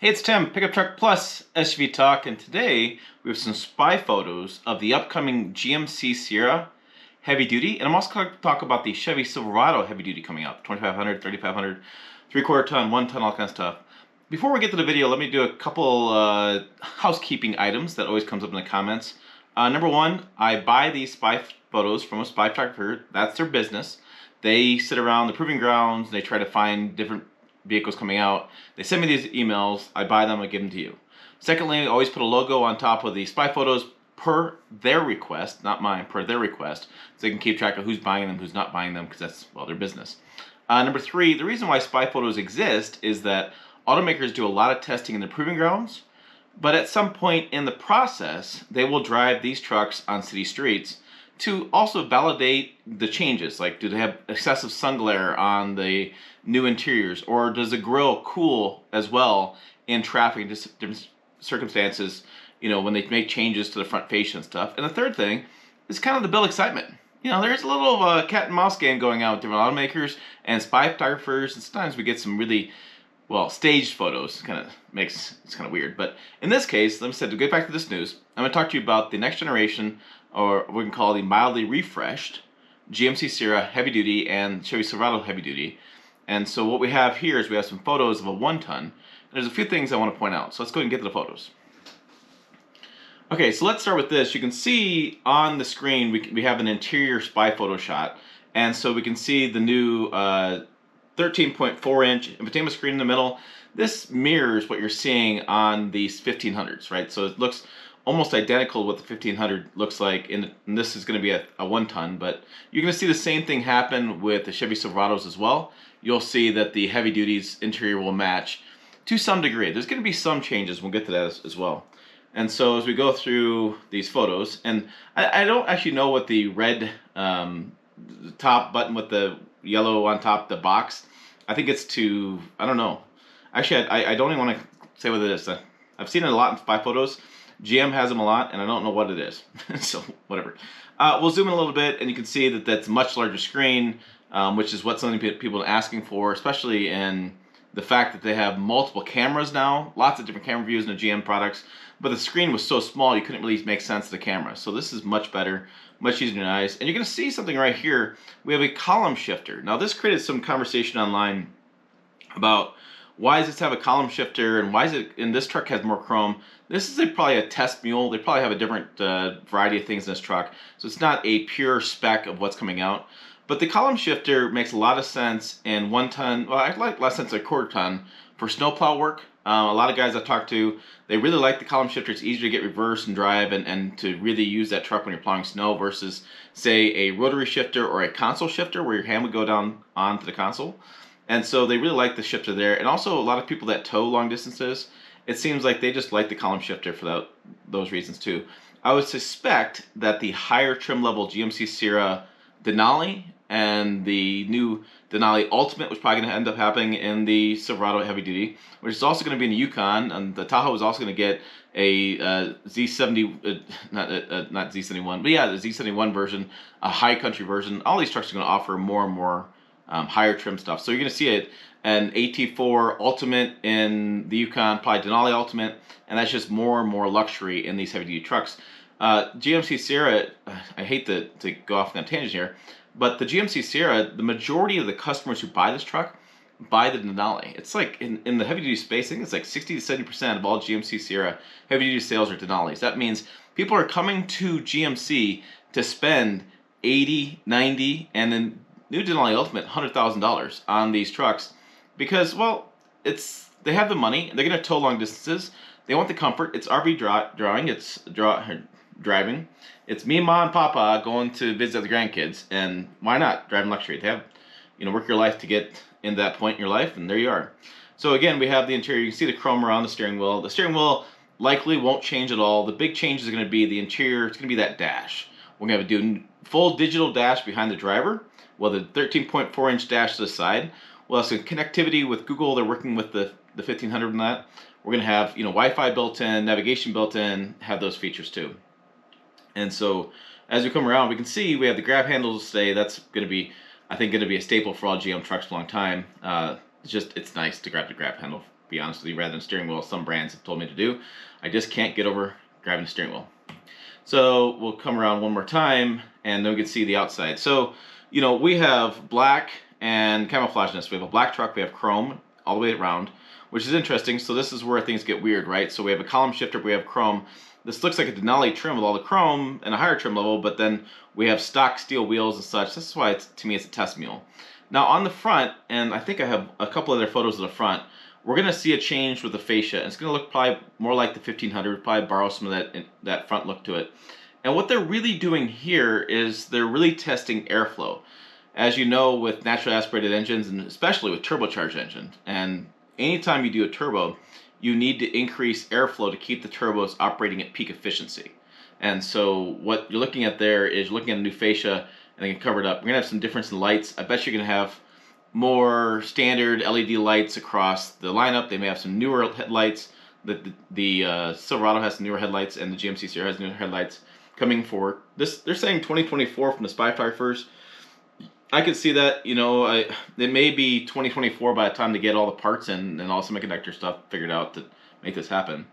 Hey, it's Tim, Pickup Truck Plus SUV Talk, and today we have some spy photos of the upcoming GMC Sierra heavy duty, and I'm also going to talk about the Chevy Silverado heavy duty coming out, 2500, 3500, 3/4 ton, 1 ton, all kind of stuff. Before we get to the video, let me do a couple housekeeping items that always comes up in the comments. Number one, I buy these spy photos from a spy photographer. That's their business. They sit around the proving grounds, they try to find different vehicles coming out. They send me these emails, I buy them, I give them to you. Secondly, I always put a logo on top of the spy photos per their request, not mine, per their request, so they can keep track of who's buying them, who's not buying them, because that's, well, their business. Number three, the reason why spy photos exist is that automakers do a lot of testing in the proving grounds, but at some point in the process, they will drive these trucks on city streets to also validate the changes. Like, do they have excessive sun glare on the new interiors, or does the grill cool as well in traffic and different circumstances, you know, when they make changes to the front fascia and stuff. And the third thing is kind of the build excitement. You know, there's a little of a cat and mouse game going on with different automakers and spy photographers, and sometimes we get some really, well, staged photos. It's kind of weird. But in this case, let me say, to get back to this news, I'm going to talk to you about the next generation, or what we can call the mildly refreshed GMC Sierra heavy duty and Chevy Silverado heavy duty. And so what we have here is we have some photos of a 1 ton. And there's a few things I want to point out. So let's go ahead and get to the photos. Okay, so let's start with this. You can see on the screen we have an interior spy photo shot. And so we can see the new 13.4 inch infotainment screen in the middle. This mirrors what you're seeing on these 1500s, right? So it looks almost identical to what the 1500 looks like, and this is going to be a 1 ton, but you're going to see the same thing happen with the Chevy Silverados as well. You'll see that the heavy duty's interior will match to some degree. There's going to be some changes, we'll get to that as well. And so as we go through these photos, and I don't actually know what the red top button with the yellow on top, the box, I think it's to, I don't know. Actually, I don't even want to say what it is. I've seen it a lot in spy photos. GM has them a lot, and I don't know what it is. So, whatever. We'll zoom in a little bit, and you can see that that's a much larger screen, which is what some people are asking for, especially in the fact that they have multiple cameras now, lots of different camera views in the GM products, but the screen was so small you couldn't really make sense of the camera. So this is much better, much easier to eyes. And you're going to see something right here. We have a column shifter. Now, this created some conversation online about why does this have a column shifter, and why is it, and this truck has more chrome. This is probably a test mule. They probably have a different variety of things in this truck, so it's not a pure spec of what's coming out. But the column shifter makes a lot of sense in 1 ton, well, I like less than a 1/4 ton for snowplow work. A lot of guys I've talked to, they really like the column shifter. It's easier to get reverse and drive and to really use that truck when you're plowing snow versus, say, a rotary shifter or a console shifter where your hand would go down onto the console. And so they really like the shifter there. And also a lot of people that tow long distances, it seems like they just like the column shifter for those reasons too. I would suspect that the higher trim level GMC Sierra Denali and the new Denali Ultimate, which is probably going to end up happening in the Silverado heavy duty, which is also going to be in the Yukon, and the Tahoe is also going to get a Z70, not Z71, but yeah, the Z71 version, a high country version. All these trucks are going to offer more and more higher trim stuff. So you're going to see an AT4 Ultimate in the Yukon, probably Denali Ultimate, and that's just more and more luxury in these heavy duty trucks. GMC Sierra, I hate to go off on a tangent here, but the GMC Sierra, the majority of the customers who buy this truck buy the Denali. It's like in the heavy duty space, I think it's like 60 to 70% of all GMC Sierra heavy duty sales are Denalis. That means people are coming to GMC to spend 80, 90, and then new Denali Ultimate $100,000 on these trucks because, well, they have the money, they're going to tow long distances, they want the comfort. It's RV driving. It's me, mom, and papa going to visit the grandkids, and why not driving luxury? They have, you know, work your life to get in that point in your life, and there you are. So again, we have the interior. You can see the chrome around the steering wheel. The steering wheel likely won't change at all. The big change is going to be the interior. It's going to be that dash. We're going to do a full digital dash behind the driver. Well, the 13.4 inch dash to the side. We'll have some connectivity with Google. They're working with the 1500 and that. We're going to have, you know, Wi-Fi built in, navigation built in, have those features too. And so as we come around, we can see we have the grab handles today. That's going to be, I think, going to be a staple for all GM trucks for a long time. It's nice to grab the grab handle be honest with you, rather than steering wheel. Some brands have told me to do. I just can't get over driving the steering wheel. So we'll come around one more time, and then we can see the outside. So, you know, we have black and camouflage in this. We have a black truck, we have chrome all the way around, which is interesting. So this is where things get weird, right? So we have a column shifter, we have chrome. This looks like a Denali trim with all the chrome and a higher trim level, but then we have stock steel wheels and such. This is why, to me, it's a test mule. Now on the front, and I think I have a couple other photos of the front, we're going to see a change with the fascia. It's going to look probably more like the 1500, probably borrow some of that front look to it. And what they're really doing here is they're really testing airflow. As you know, with naturally aspirated engines, and especially with turbocharged engines, and anytime you do a turbo, you need to increase airflow to keep the turbos operating at peak efficiency. And so what you're looking at there is you're looking at a new fascia, and they can cover it up. We're going to have some difference in lights. I bet you're going to have more standard LED lights across the lineup. They may have some newer headlights. The Silverado has some newer headlights, and the GMC Sierra has newer headlights coming forward. They're saying 2024 from the spy first. I could see that, you know, it may be 2024 by the time they get all the parts and all the semiconductor stuff figured out to make this happen.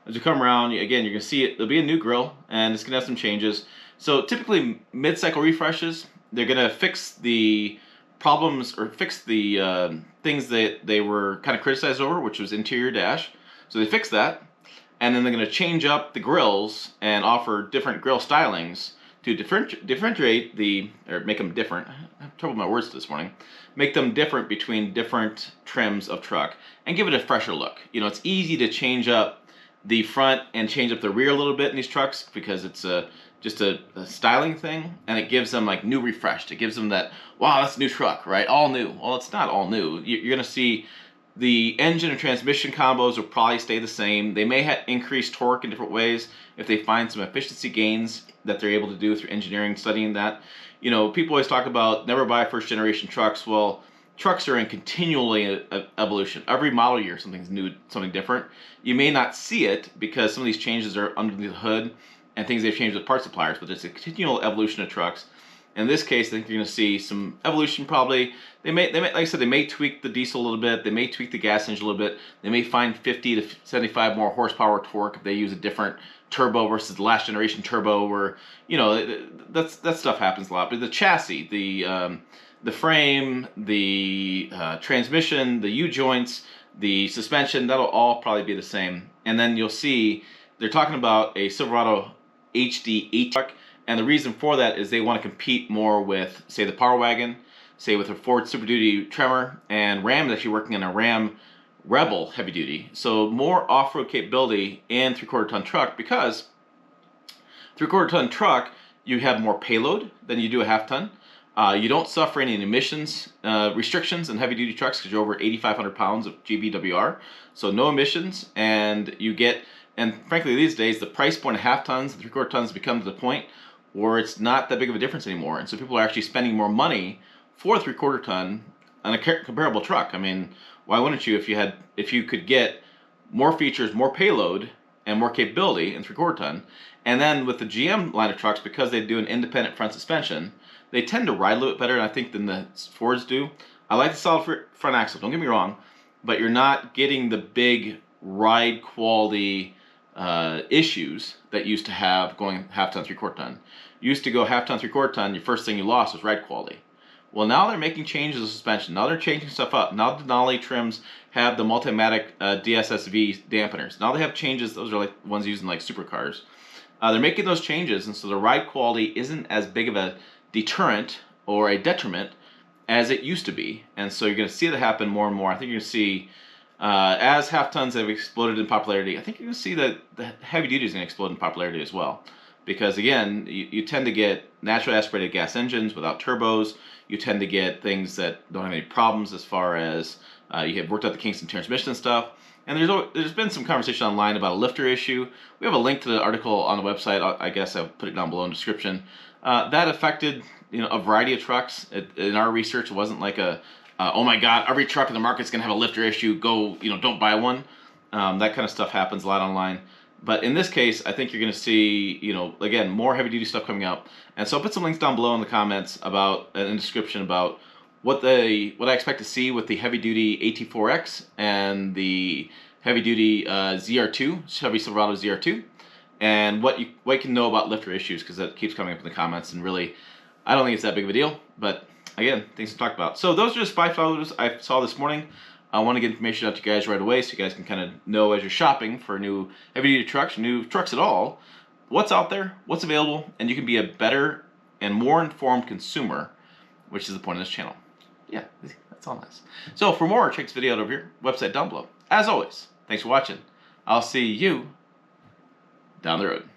As you come around, again, you're going to see it. There'll be a new grille, and it's going to have some changes. So typically, mid-cycle refreshes, they're going to fix the problems or fix the things that they were kind of criticized over, which was interior dash. So they fix that, and then they're going to change up the grills and offer different grill stylings to differentiate or make them different. I have trouble with my words this morning. Make them different between different trims of truck and give it a fresher look. You know, it's easy to change up the front and change up the rear a little bit in these trucks because it's just a styling thing, and it gives them like new refreshed. It gives them that, wow, that's a new truck, right? All new. Well, it's not all new. You're going to see the engine and transmission combos will probably stay the same. They may increase torque in different ways if they find some efficiency gains that they're able to do through engineering, studying that. You know, people always talk about never buy first generation trucks. Well, trucks are in continually evolution. Every model year, something's new, something different. You may not see it because some of these changes are under the hood and things they've changed with part suppliers, but it's a continual evolution of trucks. In this case, I think you're going to see some evolution probably. They may, like I said, they may tweak the diesel a little bit. They may tweak the gas engine a little bit. They may find 50 to 75 more horsepower torque if they use a different turbo versus the last generation turbo, or, you know, that stuff happens a lot. But the chassis, the frame, the transmission, the U-joints, the suspension, that'll all probably be the same. And then you'll see they're talking about a Silverado HD 8 truck. And the reason for that is they want to compete more with, say, the Power Wagon, say with a Ford Super Duty Tremor, and Ram is actually working on a Ram Rebel heavy duty. So more off-road capability in 3/4 ton truck, because 3/4 ton truck, you have more payload than you do a half ton. You don't suffer any emissions restrictions in heavy duty trucks because you're over 8,500 pounds of GVWR. So no emissions, and you get, and frankly these days the price point of half tons and 3/4 tons become to the point where it's not that big of a difference anymore. And so people are actually spending more money for a 3/4 ton on a comparable truck. I mean, why wouldn't you if you could get more features, more payload, and more capability in 3/4 ton? And then with the GM line of trucks, because they do an independent front suspension, they tend to ride a little bit better, I think, than the Fords do. I like the solid front axle, don't get me wrong, but you're not getting the big ride quality issues that you used to have going half ton, 3/4 ton. You used to go half ton, 3/4 ton, your first thing you lost was ride quality. Well, now they're making changes to suspension. Now they're changing stuff up. Now the Denali trims have the Multimatic DSSV dampeners. Now they have changes. Those are like ones used in like supercars. They're making those changes, and so the ride quality isn't as big of a deterrent or a detriment as it used to be. And so you're going to see that happen more and more. I think you're going to see, as half tons have exploded in popularity, I think you're going to see that the heavy duty is going to explode in popularity as well. Because again, you tend to get naturally aspirated gas engines without turbos. You tend to get things that don't have any problems as far as you have worked out the kinks in transmission and stuff. And there's been some conversation online about a lifter issue. We have a link to the article on the website. I guess I'll put it down below in the description. That affected, you know, a variety of trucks. In our research, it wasn't like oh my God, every truck in the market's gonna have a lifter issue. Go, you know, don't buy one. That kind of stuff happens a lot online. But in this case, I think you're going to see, you know, again, more heavy-duty stuff coming up. And so I'll put some links down below in the comments about, in the description about what I expect to see with the heavy duty AT4X and the heavy duty ZR2, Chevy Silverado ZR2, and what you can know about lifter issues, because that keeps coming up in the comments, and really I don't think it's that big of a deal, but again, things to talk about. So those are the spy photos I saw this morning. I want to get information out to you guys right away so you guys can kind of know as you're shopping for new heavy duty trucks, new trucks at all, what's out there, what's available, and you can be a better and more informed consumer, which is the point of this channel. Yeah, that's all nice. So for more, check this video out over here, website down below. As always, thanks for watching. I'll see you down the road.